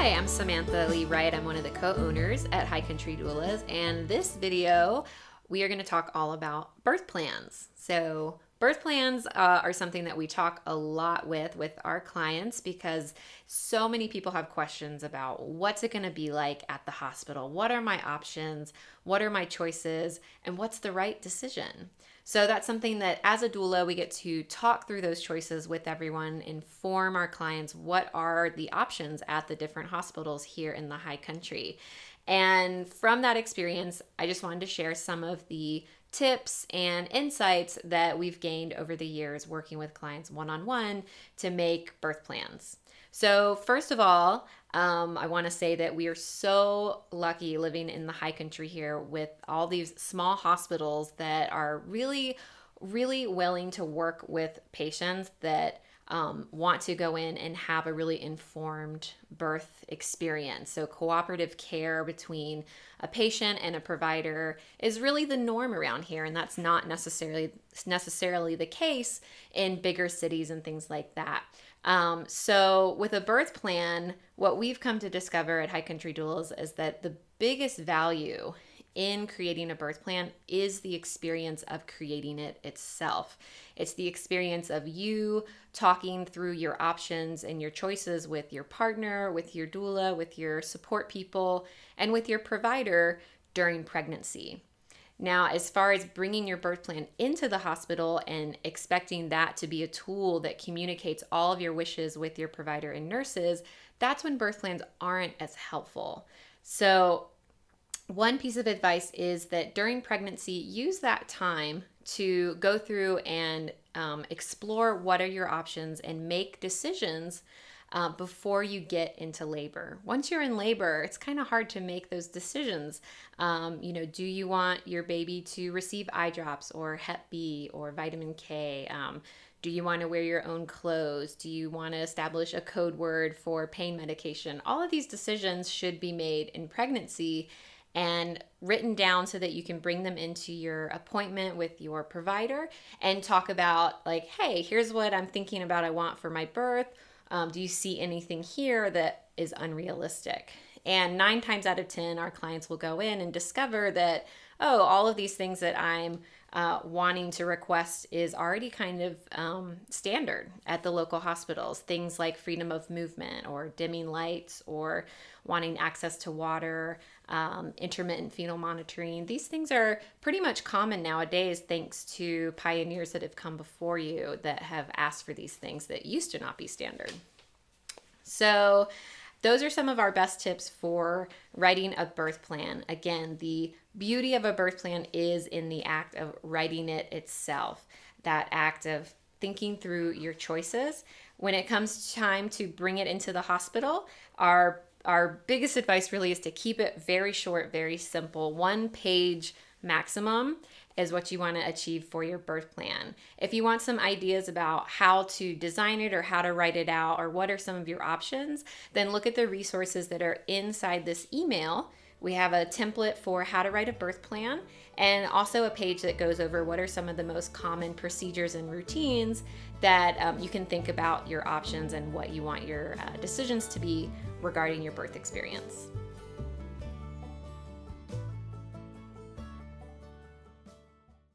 Hi, I'm Samantha Lee Wright. I'm one of the co-owners at High Country Doulas, and this video we are going to talk all about birth plans. So birth plans are something that we talk a lot with our clients because so many people have questions about what's it going to be like at the hospital, what are my options, what are my choices, and what's the right decision. So that's something that as a doula, we get to talk through those choices with everyone, inform our clients what are the options at the different hospitals here in the High Country. And from that experience, I just wanted to share some of the tips and insights that we've gained over the years working with clients one-on-one to make birth plans. So first of all, I want to say that we are so lucky living in the High Country here with all these small hospitals that are really, really willing to work with patients that want to go in and have a really informed birth experience. So cooperative care between a patient and a provider is really the norm around here, and that's not necessarily the case in bigger cities and things like that. So with a birth plan, what we've come to discover at High Country Doulas is that the biggest value in creating a birth plan is the experience of creating it itself. It's the experience of you talking through your options and your choices with your partner, with your doula, with your support people, and with your provider during pregnancy. Now, as far as bringing your birth plan into the hospital and expecting that to be a tool that communicates all of your wishes with your provider and nurses, that's when birth plans aren't as helpful. So one piece of advice is that during pregnancy, use that time to go through and explore what are your options and make decisions before you get into labor. Once you're in labor, it's kind of hard to make those decisions. Do you want your baby to receive eye drops or Hep B or vitamin K? Do you want to wear your own clothes? Do you want to establish a code word for pain medication? All of these decisions should be made in pregnancy and written down so that you can bring them into your appointment with your provider and talk about like, hey, here's what I'm thinking about I want for my birth. Do you see anything here that is unrealistic? And 9 times out of 10, our clients will go in and discover that, oh, all of these things that I'm wanting to request is already kind of standard at the local hospitals. Things like freedom of movement or dimming lights or wanting access to water, intermittent fetal monitoring. These things are pretty much common nowadays thanks to pioneers that have come before you that have asked for these things that used to not be standard. So those are some of our best tips for writing a birth plan. Again, the beauty of a birth plan is in the act of writing it itself, that act of thinking through your choices. When it comes time to bring it into the hospital, our biggest advice really is to keep it very short, very simple. 1 page maximum is what you want to achieve for your birth plan. If you want some ideas about how to design it or how to write it out or what are some of your options, then look at the resources that are inside this email. We have a template for how to write a birth plan and also a page that goes over what are some of the most common procedures and routines that you can think about your options and what you want your decisions to be regarding your birth experience.